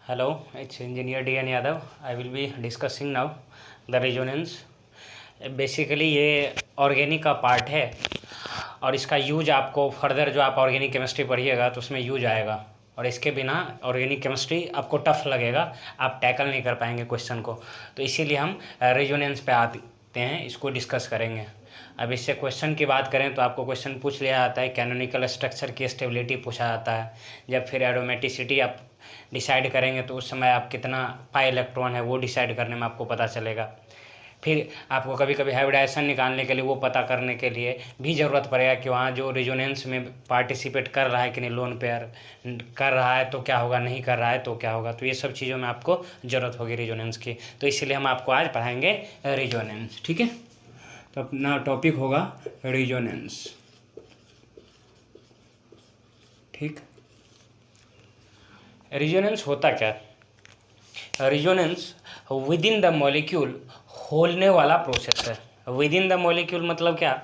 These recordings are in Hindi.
Hello, it's Engineer D.N. Yadav. I will be discussing now the resonance. Basically ये ऑर्गेनिक का पार्ट है और इसका यूज आपको फर्दर जो आप ऑर्गेनिक केमिस्ट्री पढ़िएगा तो उसमें यूज आएगा, और इसके बिना ऑर्गेनिक केमिस्ट्री आपको टफ लगेगा, आप टैकल नहीं कर पाएंगे क्वेश्चन को। तो इसीलिए हम रेजोनेंस पे आते हैं, इसको डिस्कस करेंगे। अब इससे क्वेश्चन की बात करें तो आपको क्वेश्चन पूछ लिया जाता है, कैनोनिकल स्ट्रक्चर की स्टेबिलिटी पूछा जाता है। जब फिर एरोमेटिसिटी आप डिसाइड करेंगे तो उस समय आप कितना पाई इलेक्ट्रॉन है वो डिसाइड करने में आपको पता चलेगा। फिर आपको कभी कभी हाइब्रिडाइजेशन निकालने के लिए वो पता करने के लिए भी ज़रूरत पड़ेगा कि वहाँ जो रेजोनेंस में पार्टिसिपेट कर रहा है कि नहीं, लोन पेयर कर रहा है तो क्या होगा, नहीं कर रहा है तो क्या होगा। तो ये सब चीज़ों में आपको ज़रूरत होगी रेजोनेंस की, तो इसीलिए हम आपको आज पढ़ाएंगे रेजोनेंस। ठीक है, तो अपना टॉपिक होगा रेजोनेंस। ठीक, रेजोनेंस होता क्या है? Resonance with in the molecule होने वाला प्रोसेस है। विद इन द मॉलिक्यूल मतलब क्या?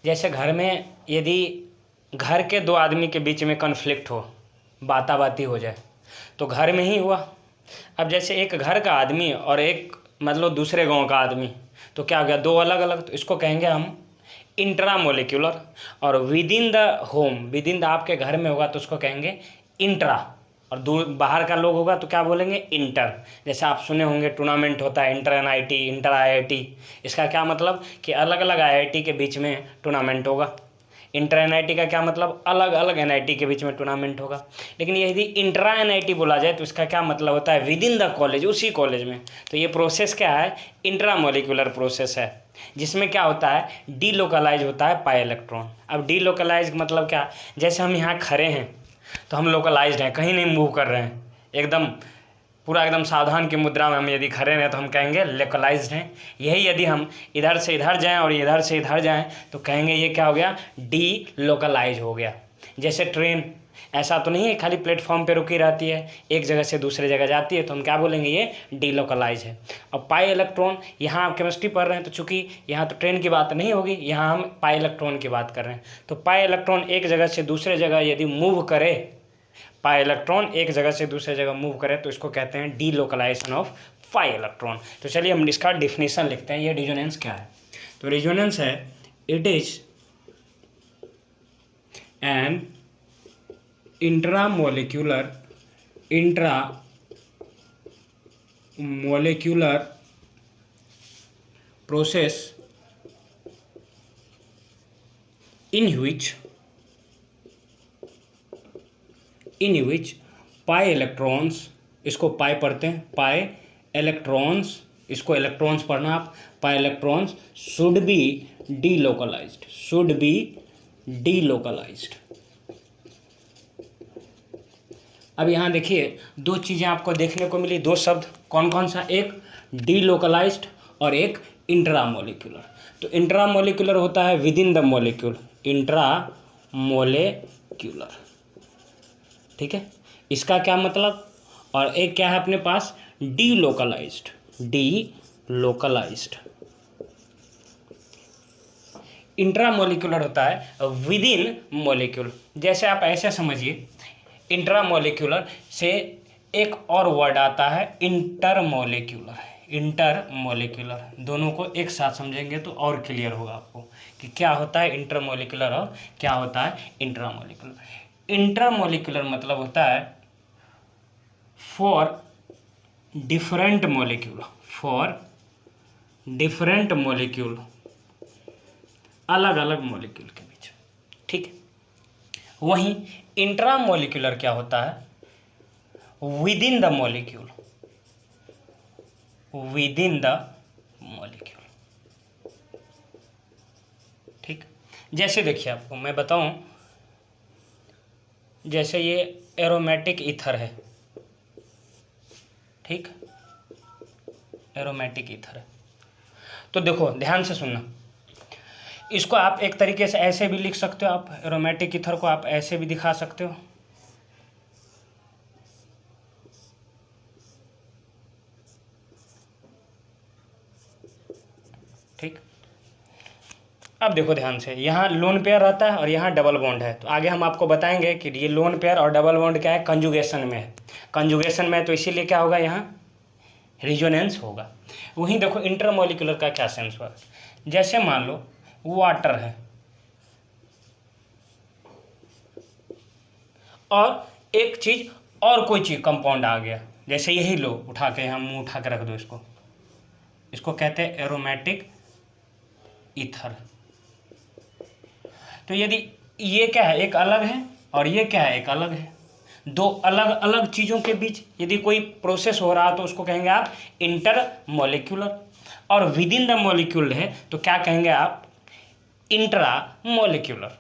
जैसे घर में यदि घर के दो आदमी के बीच में कन्फ्लिक्ट हो, बाताबाती हो जाए, तो घर में ही हुआ। अब जैसे एक घर का आदमी और एक मतलब दूसरे गांव का आदमी, तो क्या हो गया, दो अलग अलग। तो इसको कहेंगे हम इंट्रा मोलिकुलर। और within the home, with in the आपके घर में होगा तो उसको कहेंगे इंट्रा, और दूर बाहर का लोग होगा तो क्या बोलेंगे, इंटर। जैसे आप सुने होंगे टूर्नामेंट होता है इंटर एनआईटी, इंटर आईआईटी। इसका क्या मतलब कि अलग अलग आईआईटी के बीच में टूर्नामेंट होगा। इंटर एनआईटी का क्या मतलब, अलग अलग एनआईटी के बीच में टूर्नामेंट होगा। लेकिन यदि इंट्रा एनआईटी बोला जाए तो इसका क्या मतलब होता है, विद इन द कॉलेज, उसी कॉलेज में। तो ये प्रोसेस क्या है, इंट्रा मोलिकुलर प्रोसेस है, जिसमें क्या होता है, डी लोकलाइज होता है पाई इलेक्ट्रॉन। अब डी लोकलाइज मतलब क्या, जैसे हम यहाँ खड़े हैं तो हम लोकलाइज्ड हैं, कहीं नहीं मूव कर रहे हैं, एकदम पूरा एकदम सावधान की मुद्रा में हम यदि खड़े हैं तो हम कहेंगे लोकलाइज्ड हैं। यही यदि हम इधर से इधर जाएं और इधर से इधर जाएं तो कहेंगे ये क्या हो गया, डी लोकलाइज हो गया। जैसे ट्रेन ऐसा तो नहीं है खाली प्लेटफॉर्म पे रुकी रहती है, एक जगह से दूसरे जगह जाती है, तो हम क्या बोलेंगे, ये डी लोकलाइज है। अब पाई इलेक्ट्रॉन, यहाँ आप केमिस्ट्री पढ़ रहे हैं तो चूंकि यहाँ तो ट्रेन की बात नहीं होगी, यहाँ हम पाई इलेक्ट्रॉन की बात कर रहे हैं। तो पाई इलेक्ट्रॉन एक जगह से दूसरे जगह यदि मूव करे, पाई इलेक्ट्रॉन एक जगह से दूसरे जगह मूव करे तो इसको कहते हैं delocalisation of pi electron. तो चलिए हम इसका डिफिनेशन लिखते हैं, ये रेजोनेंस क्या है। तो रेजोनेंस है, it is an intramolecular process in which pi electrons, इसको पाई पढ़ते हैं, पाई इलेक्ट्रॉन्स, इसको इलेक्ट्रॉन्स पढ़ना आप, pi electrons should be delocalised. अब यहाँ देखिए दो चीज़ें आपको देखने को मिली, दो शब्द, कौन कौन सा, एक डीलोकलाइज्ड और एक इंट्रामोलिकुलर। तो इंट्रामोलिकुलर होता है with in the molecule, intramolecular. ठीक है, इसका क्या मतलब, और एक क्या है अपने पास, डीलोकलाइज्ड। इंट्रामोलिकुलर होता है विद इन मॉलिक्यूल। जैसे आप ऐसे समझिए, इंट्रामोलिकुलर से एक और वर्ड आता है इंटरमोलिकुलर। दोनों को एक साथ समझेंगे तो और क्लियर होगा आपको कि क्या होता है इंटरमोलिकुलर और क्या होता है इंट्रामोलिकुलर। इंटरमोलिकुलर मतलब होता है फॉर डिफरेंट मोलिक्यूल, अलग अलग मोलिक्यूल के बीच। ठीक है, वहीं इंट्रामोलिकुलर क्या होता है, विद इन द मॉलिक्यूल। ठीक, जैसे देखिए आपको मैं बताऊं, जैसे ये एरोमेटिक ईथर है, ठीक, एरोमेटिक ईथर है। तो देखो ध्यान से सुनना, इसको आप एक तरीके से ऐसे भी लिख सकते हो, आप एरोमेटिक ईथर को आप ऐसे भी दिखा सकते हो। ठीक, अब देखो ध्यान से, यहाँ लोन पेयर रहता है और यहाँ डबल बॉन्ड है। तो आगे हम आपको बताएंगे कि ये लोन पेयर और डबल बॉन्ड क्या है, कंजुगेशन में है। कंजुगेशन में, तो इसीलिए क्या होगा यहाँ रिजोनेंस होगा। वहीं देखो इंटरमोलिकुलर का क्या सेंस हुआ, जैसे मान लो वाटर है और एक चीज और कोई चीज कंपाउंड आ गया, जैसे यही लो उठा के, हम मुंह उठा के रख दो इसको कहते हैं एरोमेटिक ईथर। तो यदि ये क्या है, एक अलग है और ये क्या है, एक अलग है, दो अलग अलग चीज़ों के बीच यदि कोई प्रोसेस हो रहा है तो उसको कहेंगे आप इंटर मॉलिक्यूलर, और विद इन द मॉलिक्यूल है तो क्या कहेंगे आप इंट्रा मॉलिक्यूलर।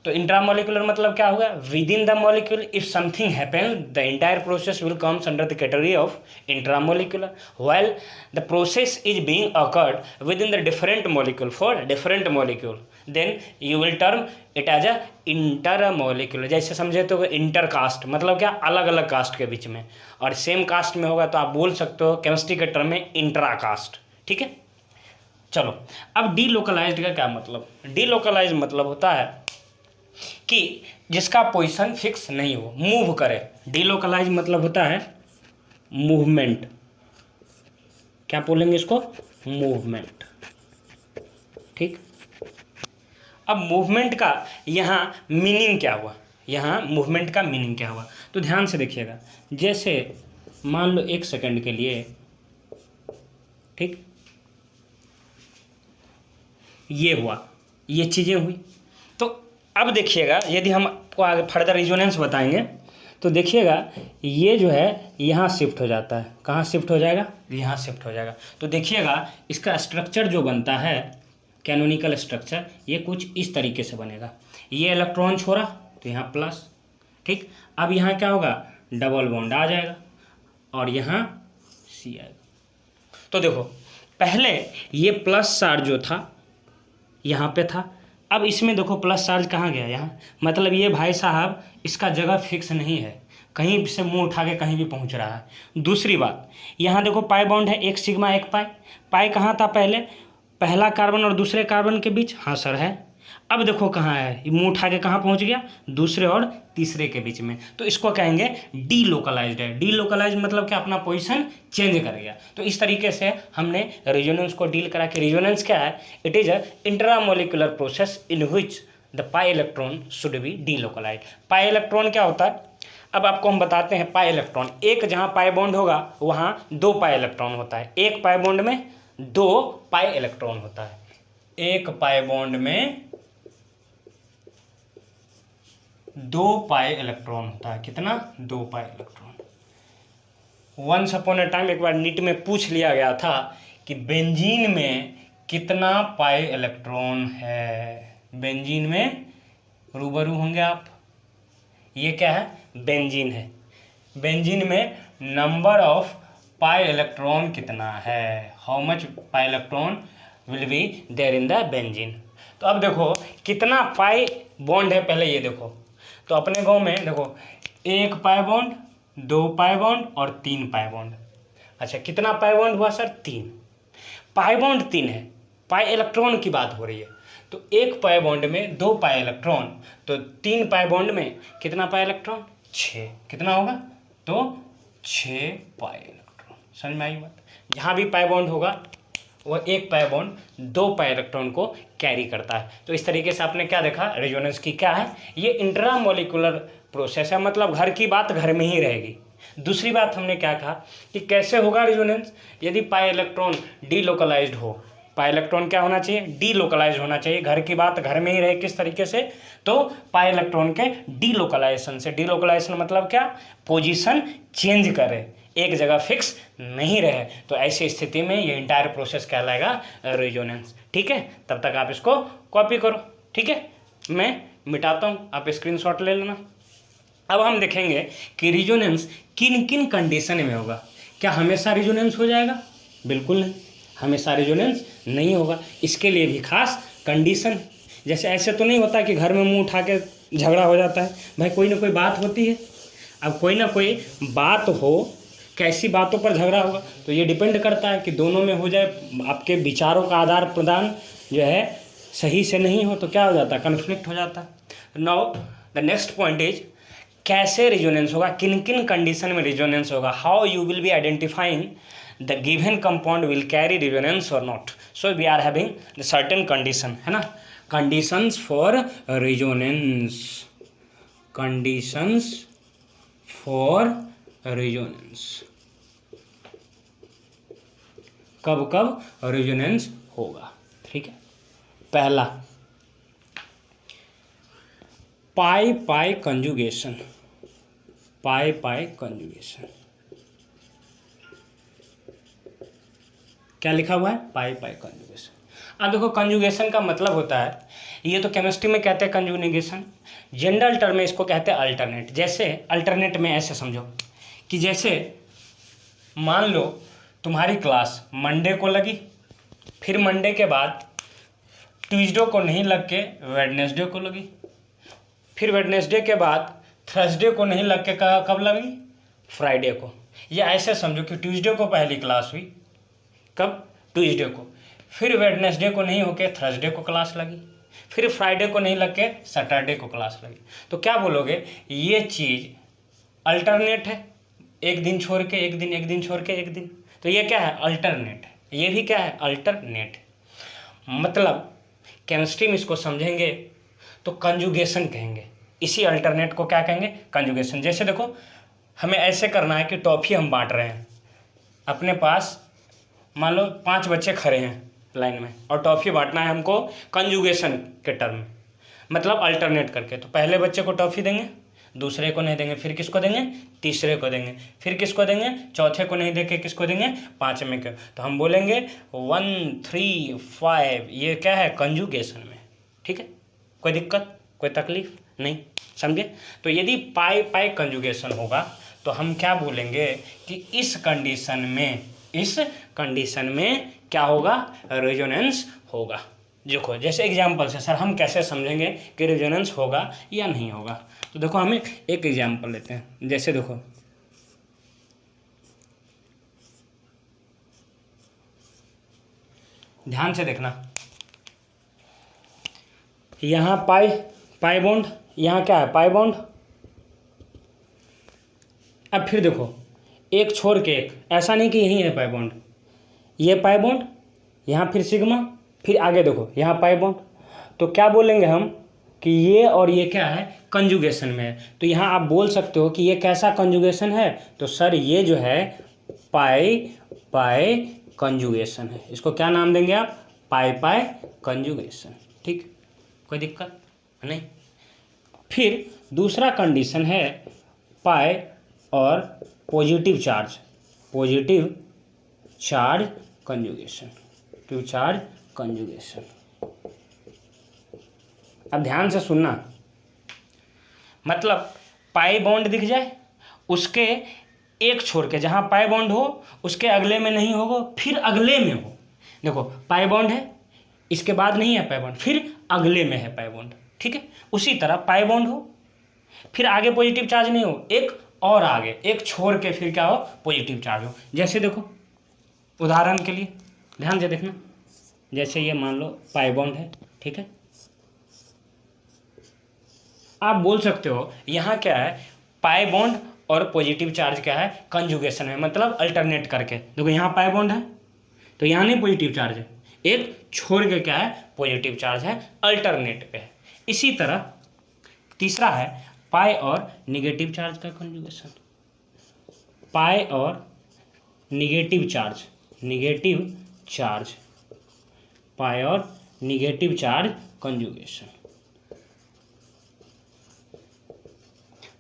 तो इंट्रा मॉलिक्यूलर मतलब क्या होगा, within the molecule if something happen the entire process will comes under the category of intramolecular, while the process is being occurred within the different molecule for different molecule, then you will term it as a intermolecular. जैसे समझे तो इंटर कास्ट मतलब क्या, अलग अलग कास्ट के बीच में, और सेम कास्ट में होगा तो आप बोल सकते हो केमिस्ट्री के टर्म में इंट्रा कास्ट। ठीक है, चलो अब डीलोकलाइज्ड का क्या मतलब, डीलोकलाइज्ड मतलब होता है कि जिसका पोजीशन फिक्स नहीं हो, मूव करे। डीलोकलाइज मतलब होता है मूवमेंट, क्या बोलेंगे इसको, मूवमेंट। ठीक, अब मूवमेंट का यहाँ मीनिंग क्या हुआ, यहाँ मूवमेंट का मीनिंग क्या हुआ, तो ध्यान से देखिएगा। जैसे मान लो 1 सेकंड के लिए, ठीक, ये हुआ, ये चीज़ें हुई, तो अब देखिएगा यदि हम आपको आगे फर्दर रिजोनेंस बताएंगे तो देखिएगा ये जो है यहाँ शिफ्ट हो जाता है, कहाँ शिफ्ट हो जाएगा, यहाँ शिफ्ट हो जाएगा। तो देखिएगा इसका स्ट्रक्चर जो बनता है, कैनोनिकल स्ट्रक्चर, ये कुछ इस तरीके से बनेगा। ये इलेक्ट्रॉन छोड़ा तो यहाँ प्लस, ठीक, अब यहाँ क्या होगा, डबल बॉन्ड आ जाएगा और यहाँ सी आएगा। तो देखो पहले ये प्लस चार्ज जो था यहाँ पे था, अब इसमें देखो प्लस चार्ज कहाँ गया, यहाँ, मतलब ये भाई साहब इसका जगह फिक्स नहीं है, कहीं से मुंह उठा के कहीं भी पहुँच रहा है। दूसरी बात, यहाँ देखो पाई बॉन्ड है, एक सिग्मा एक पाई, पाई कहाँ था पहले, पहला कार्बन और दूसरे कार्बन के बीच, हाँ सर है। अब देखो कहाँ है, मुंह उठा के कहाँ पहुँच गया, दूसरे और तीसरे के बीच में, तो इसको कहेंगे डीलोकलाइज्ड है। डीलोकलाइज्ड मतलब क्या, अपना पोजीशन चेंज कर गया। तो इस तरीके से हमने रेजोनेंस को डील करा कि रेजोनेंस क्या है, it is a intramolecular process in which the pi electron should be delocalised. Pi electron क्या होता है, अब आपको हम बताते हैं। पाई इलेक्ट्रॉन, एक जहाँ पाई बॉन्ड होगा वहाँ 2 पाई इलेक्ट्रॉन होता है, एक पाई बॉन्ड में 2 पाई इलेक्ट्रॉन होता है, एक पाई बॉन्ड में 2 पाई इलेक्ट्रॉन होता है। कितना, 2 pi electron. Once upon a time एक बार नीट में पूछ लिया गया था कि बेंजीन में कितना पाई इलेक्ट्रॉन है। बेंजीन में रूबरू होंगे आप, ये क्या है, बेंजीन है। बेंजीन में नंबर ऑफ पाई इलेक्ट्रॉन कितना है, how much pi electron will be there in the benzene. तो अब देखो कितना पाई बॉन्ड है, पहले ये देखो। तो अपने गांव में देखो 1 पाई बॉन्ड, 2 पाई बॉन्ड और 3 पाई बॉन्ड। अच्छा कितना पाई बॉन्ड हुआ सर, 3। पाई बॉन्ड 3 है, पाई इलेक्ट्रॉन की बात हो रही है। तो 1 पाई बॉन्ड में 2 पाई इलेक्ट्रॉन, तो 3 पाई बॉन्ड में कितना पाई इलेक्ट्रॉन, 6। कितना होगा, तो 6 पाई इलेक्ट्रॉन। समझ में आई बात। जहाँ भी पाई बॉन्ड होगा वह 1 पाई बॉन्ड 2 पाई इलेक्ट्रॉन को कैरी करता है। तो इस तरीके से आपने क्या देखा, रेजोनेंस की क्या है, ये इंट्रामोलिकुलर प्रोसेस है, मतलब घर की बात घर में ही रहेगी। दूसरी बात हमने क्या कहा कि कैसे होगा रेजोनेंस, यदि पाई इलेक्ट्रॉन डीलोकलाइज्ड हो। पाई इलेक्ट्रॉन क्या होना चाहिए, डीलोकलाइज्ड होना चाहिए, घर की बात घर में ही रहे। किस तरीके से, तो पाई इलेक्ट्रॉन के डीलोकलाइजेशन से। डीलोकलाइजेशन मतलब क्या, पोजीशन चेंज करे, एक जगह फिक्स नहीं रहे। तो ऐसी स्थिति में ये इंटायर प्रोसेस कहलाएगा रेजोनेंस। ठीक है, तब तक आप इसको कॉपी करो। ठीक है, मैं मिटाता हूँ, आप स्क्रीनशॉट ले लेना। अब हम देखेंगे कि रेजोनेंस किन किन कंडीशन में होगा। क्या हमेशा रेजोनेंस हो जाएगा, बिल्कुल नहीं, हमेशा रेजोनेंस नहीं होगा। इसके लिए भी खास कंडीशन, जैसे ऐसे तो नहीं होता कि घर में मुंह उठा के झगड़ा हो जाता है, भाई कोई ना कोई बात होती है। अब कोई ना कोई बात हो, कैसी बातों पर झगड़ा होगा, तो ये डिपेंड करता है कि दोनों में हो जाए, आपके विचारों का आदान प्रदान जो है सही से नहीं हो तो क्या हो जाता है, कन्फ्लिक्ट हो जाता है। Now the next point is कैसे रेजोनेंस होगा, किन किन कंडीशन में रेजोनेंस होगा, how you will be identifying the given compound will carry resonance और not. So we are having the certain condition, है ना, conditions for resonance, conditions for resonance, कब कब रेजोनेंस होगा. ठीक है, पहला पाई पाई कंजुगेशन, पाई पाई कंजुगेशन, क्या लिखा हुआ है, पाई पाई कंजुगेशन. अब देखो कंजुगेशन का मतलब होता है, ये तो केमिस्ट्री में कहते हैं कंजुगेशन, जनरल टर्म में इसको कहते हैं अल्टरनेट. जैसे अल्टरनेट में ऐसे समझो कि जैसे मान लो तुम्हारी क्लास मंडे को लगी, फिर मंडे के बाद ट्यूसडे को नहीं लग के वेडनेसडे को लगी, फिर वेडनेसडे के बाद थर्सडे को नहीं लग के कब लगी, फ्राइडे को. या ऐसे समझो कि ट्यूसडे को पहली क्लास हुई, कब, ट्यूसडे को, फिर वेडनेसडे को नहीं होके थर्सडे को क्लास लगी, फिर फ्राइडे को नहीं लग के सैटरडे को क्लास लगी. तो क्या बोलोगे, ये चीज़ अल्टरनेट है, एक दिन छोड़ के एक दिन, एक दिन छोड़ के एक दिन. तो ये क्या है, अल्टरनेट है. ये भी क्या है, अल्टरनेट. मतलब केमिस्ट्री में इसको समझेंगे तो कंजुगेशन कहेंगे. इसी अल्टरनेट को क्या कहेंगे, कंजुगेशन. जैसे देखो हमें ऐसे करना है कि टॉफ़ी हम बांट रहे हैं, अपने पास मान लो 5 बच्चे खड़े हैं लाइन में और टॉफ़ी बांटना है हमको कंजुगेशन के टर्म में, मतलब अल्टरनेट करके. तो पहले बच्चे को टॉफ़ी देंगे, दूसरे को नहीं देंगे, फिर किसको देंगे, तीसरे को देंगे, फिर किसको देंगे, चौथे को नहीं देके किसको देंगे, पाँचवें को. तो हम बोलेंगे 1 3 5, ये क्या है, कंजुगेशन में. ठीक है, कोई दिक्कत, कोई तकलीफ नहीं, समझे. तो यदि पाई पाई कंजुगेशन होगा तो हम क्या बोलेंगे कि इस कंडीशन में क्या होगा, रेजोनेंस होगा. देखो जैसे एग्जाम्पल से सर हम कैसे समझेंगे कि रेजोनेंस होगा या नहीं होगा. तो देखो हम एक एग्जाम्पल लेते हैं. जैसे देखो ध्यान से देखना, यहाँ पाई बॉन्ड, यहाँ क्या है, पाई बॉन्ड. अब फिर देखो एक छोड़ के एक, ऐसा नहीं कि यही है पाई बॉन्ड, ये पाई बॉन्ड, यहाँ फिर सिग्मा, फिर आगे देखो यहाँ पाई बॉन्ड. तो क्या बोलेंगे हम कि ये और ये क्या है, कंजुगेशन में है. तो यहाँ आप बोल सकते हो कि ये कैसा कंजुगेशन है, तो सर ये जो है पाई पाई कंजुगेशन है. इसको क्या नाम देंगे आप, पाई पाई कंजुगेशन. ठीक, कोई दिक्कत नहीं. फिर दूसरा कंडीशन है पाई और positive charge conjugation, to charge conjugation. अब ध्यान से सुनना, मतलब पाई बॉन्ड दिख जाए, उसके एक छोड़ के जहाँ पाई बॉन्ड हो उसके अगले में नहीं होगा, फिर अगले में हो. देखो पाई बॉन्ड है, इसके बाद नहीं है पाई बॉन्ड, फिर अगले में है पाई बॉन्ड. ठीक है, उसी तरह पाई बॉन्ड हो, फिर आगे पॉजिटिव चार्ज नहीं हो, एक और आगे, एक छोड़ के फिर क्या हो, पॉजिटिव चार्ज हो. जैसे देखो उदाहरण के लिए ध्यान से देखना, जैसे ये मान लो पाई बॉन्ड है. ठीक है, आप बोल सकते हो यहाँ क्या है, पाई बॉन्ड और पॉजिटिव चार्ज क्या है, कंजुगेशन है, मतलब अल्टरनेट करके. देखो यहाँ पाई बॉन्ड है तो यहाँ नहीं पॉजिटिव चार्ज है, एक छोड़ के क्या है, पॉजिटिव चार्ज है, अल्टरनेट पे है. इसी तरह तीसरा है पाई और निगेटिव चार्ज का कंजुगेशन. पाई और निगेटिव चार्ज, पाई और निगेटिव चार्ज कंजुगेशन.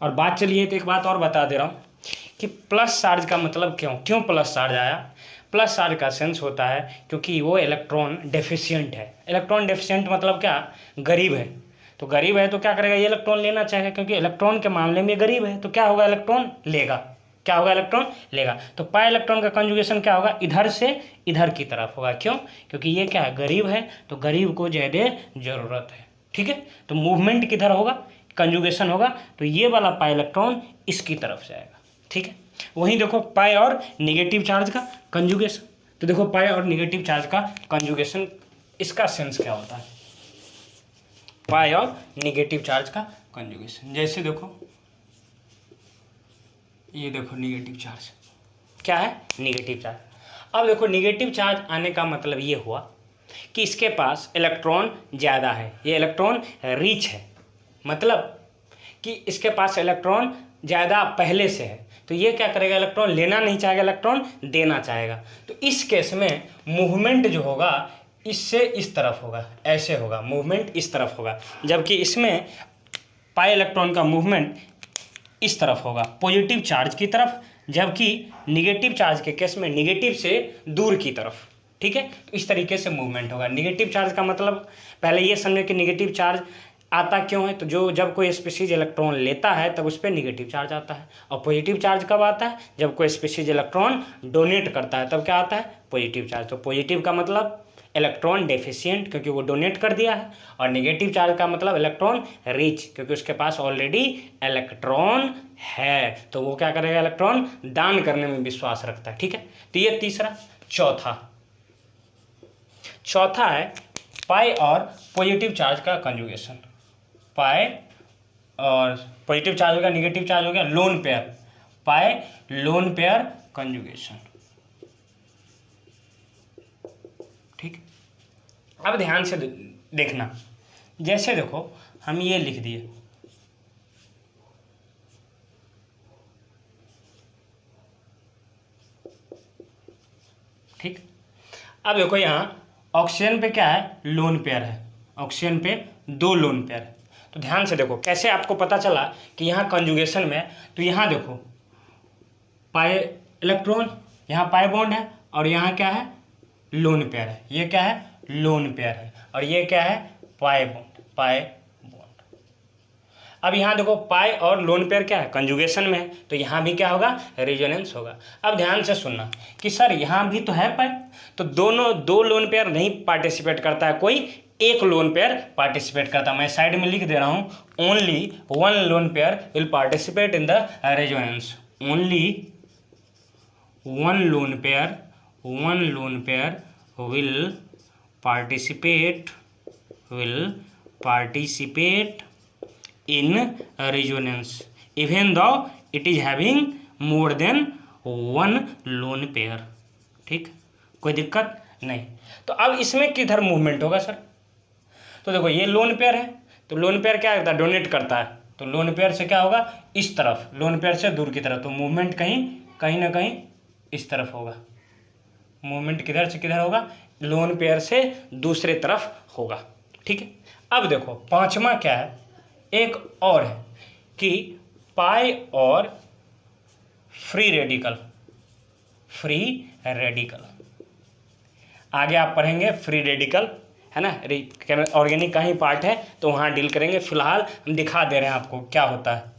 और बात चलिए तो एक बात और बता दे रहा हूँ कि प्लस चार्ज का मतलब क्यों प्लस चार्ज आया. प्लस चार्ज का सेंस होता है क्योंकि वो इलेक्ट्रॉन डेफिशिएंट है. इलेक्ट्रॉन डेफिशिएंट मतलब क्या, गरीब है. तो गरीब है तो क्या करेगा, ये इलेक्ट्रॉन लेना चाहेगा, क्योंकि इलेक्ट्रॉन के मामले में गरीब है. तो क्या होगा, इलेक्ट्रॉन लेगा. क्या होगा, इलेक्ट्रॉन लेगा. तो पाई इलेक्ट्रॉन का कंजुगेशन क्या होगा, इधर से इधर की तरफ होगा. क्यों, क्योंकि ये क्या है, गरीब है, तो गरीब को ज़्यादा ज़रूरत है. ठीक है, तो मूवमेंट किधर होगा, कंजुगेशन होगा, तो ये वाला पाई इलेक्ट्रॉन इसकी तरफ जाएगा. ठीक है, वहीं देखो पाई और निगेटिव चार्ज का कंजुगेशन. तो देखो पाई और निगेटिव चार्ज का कंजुगेशन, इसका सेंस क्या होता है, पाई और निगेटिव चार्ज का कंजुगेशन. जैसे देखो ये देखो निगेटिव चार्ज, क्या है, निगेटिव चार्ज। अब देखो निगेटिव चार्ज आने का मतलब ये हुआ कि इसके पास इलेक्ट्रॉन ज़्यादा है, ये इलेक्ट्रॉन रिच है, मतलब कि इसके पास इलेक्ट्रॉन ज़्यादा पहले से है, तो ये क्या करेगा, इलेक्ट्रॉन लेना नहीं चाहेगा, इलेक्ट्रॉन देना चाहेगा। तो इस केस में मूवमेंट जो होगा इससे इस तरफ होगा, ऐसे होगा, मूवमेंट इस तरफ होगा, जबकि इसमें पाई इलेक्ट्रॉन का मूवमेंट इस तरफ होगा, पॉजिटिव चार्ज की तरफ, जबकि निगेटिव चार्ज के केस में निगेटिव से दूर की तरफ। ठीक है, तो इस तरीके से मूवमेंट होगा। निगेटिव चार्ज का मतलब पहले ये समझे कि निगेटिव चार्ज आता क्यों है, तो जब कोई स्पीशीज इलेक्ट्रॉन लेता है तब उस पर निगेटिव चार्ज आता है, और पॉजिटिव चार्ज कब आता है, जब कोई स्पीशीज इलेक्ट्रॉन डोनेट करता है तब क्या आता है, पॉजिटिव चार्ज। तो पॉजिटिव का मतलब इलेक्ट्रॉन डेफिशिएंट क्योंकि वो डोनेट कर दिया है, और नेगेटिव चार्ज का मतलब इलेक्ट्रॉन रिच क्योंकि उसके पास ऑलरेडी इलेक्ट्रॉन है, तो वो क्या करेगा, इलेक्ट्रॉन दान करने में विश्वास रखता है। ठीक है, तो ये तीसरा। चौथा है पाई और पॉजिटिव चार्ज का कंजुगेशन। पाई और पॉजिटिव चार्ज हो गया, निगेटिव चार्ज हो गया, लोन पेयर, पाई लोन पेयर कंजुगेशन। ठीक, अब ध्यान से देखना, जैसे देखो हम ये लिख दिए, ठीक। अब देखो यहाँ ऑक्सीजन पे क्या है, लोन पेयर है, ऑक्सीजन पे 2 लोन पेयर है। तो ध्यान से देखो कैसे आपको पता चला कि यहाँ कंजुगेशन में, तो यहाँ देखो पाई इलेक्ट्रॉन, यहाँ पाई बॉन्ड है, और यहाँ क्या है, लोन पेयर है, ये क्या है, लोन पेयर है, और ये क्या है, पाई बॉन्ड, पाई बॉन्ड। अब यहाँ देखो पाई और लोन पेयर क्या है, कंजुगेशन में है, तो यहाँ भी क्या होगा, रेजोनेंस होगा। अब ध्यान से सुनना कि सर यहाँ भी तो है पाई, तो दोनों 2 लोन पेयर नहीं पार्टिसिपेट करता है, कोई एक लोन पेयर पार्टिसिपेट करता है। मैं साइड में लिख दे रहा हूँ, only 1 lone pair will participate in the resonance, only 1 lone pair will participate in resonance even though it is having more than 1 lone pair। ठीक, कोई दिक्कत नहीं। तो अब इसमें किधर मूवमेंट होगा सर, तो देखो ये लोन पेयर है, तो लोन पेयर क्या करता है, डोनेट करता है, तो लोन पेयर से क्या होगा, इस तरफ, लोन पेयर से दूर की तरफ, तो मूवमेंट कहीं ना कहीं इस तरफ होगा, मूवमेंट किधर से किधर होगा, लोन पेयर से दूसरे तरफ होगा। ठीक है, अब देखो पांचवा क्या है, एक और है कि पाई और फ्री रेडिकल, आगे आप पढ़ेंगे फ्री रेडिकल है ना, ऑर्गेनिक का ही पार्ट है तो वहाँ डील करेंगे, फिलहाल हम दिखा दे रहे हैं आपको क्या होता है।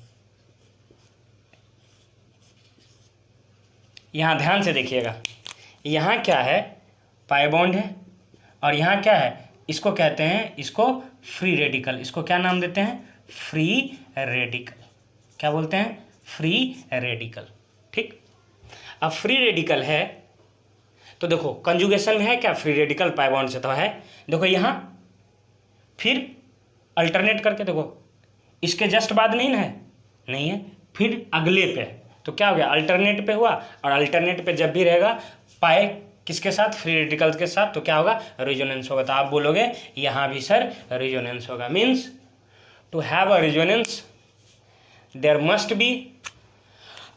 यहाँ ध्यान से देखिएगा, यहाँ क्या है, पाई बॉन्ड है, और यहाँ क्या है, इसको कहते हैं, इसको फ्री रेडिकल, इसको क्या नाम देते हैं, फ्री रेडिकल, क्या बोलते हैं, फ्री रेडिकल। ठीक, अब फ्री रेडिकल है तो देखो कंजुगेशन में है क्या, फ्री रेडिकल पाई बॉन्ड से तो है, देखो यहाँ फिर अल्टरनेट करके देखो, इसके जस्ट बाद नहीं ना है, नहीं है, फिर अगले पे, तो क्या हो गया, अल्टरनेट पे हुआ, और अल्टरनेट पे जब भी रहेगा पाई किसके साथ, फ्री रेडिकल के साथ, तो क्या होगा, रेजोनेंस होगा। तो आप बोलोगे यहाँ भी सर रेजोनेंस होगा, means to have a resonance there must be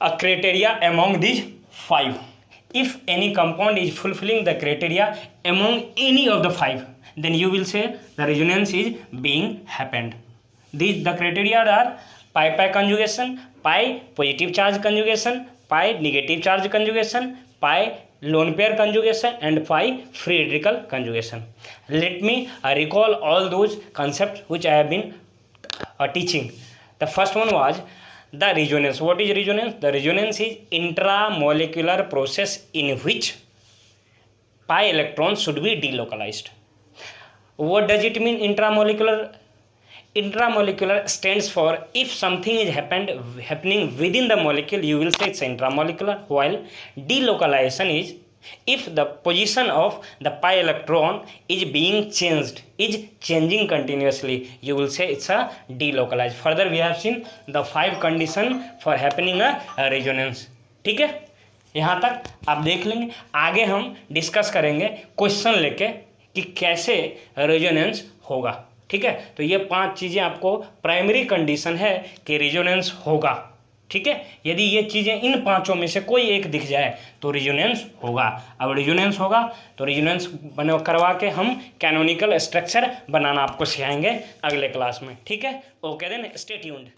a criteria among these 5। If any compound is fulfilling the criteria among any of the 5, then you will say the resonance is being happened. The criteria are pi conjugation, pi positive charge conjugation, pi negative charge conjugation, pi lone pair conjugation, and pi free radical conjugation. Let me recall all those concepts which I have been teaching. The first one was the resonance. What is resonance? The resonance is intramolecular process in which pi electrons should be delocalized. What does it mean, intramolecular? Intramolecular stands for if something is happening within the molecule, you will say it's intramolecular, while delocalization is if the position of the pi electron is being changed, is changing continuously, you will say it's a delocalized. Further we have seen the 5 condition for happening a resonance. ठीक है, यहाँ तक आप देख लेंगे। आगे हम डिस्कस करेंगे क्वेश्चन लेके कि कैसे रेजोनेंस होगा। ठीक है, तो ये 5 चीज़ें आपको प्राइमरी कंडीशन है कि रेजोनेंस होगा। ठीक है, यदि ये चीज़ें इन 5 में से कोई एक दिख जाए तो रेजोनेंस होगा। अब रेजोनेंस होगा तो रेजोनेंस बना करवा के हम कैनोनिकल स्ट्रक्चर बनाना आपको सिखाएंगे अगले क्लास में। ठीक है, ओके देन, स्टे ट्यून्ड।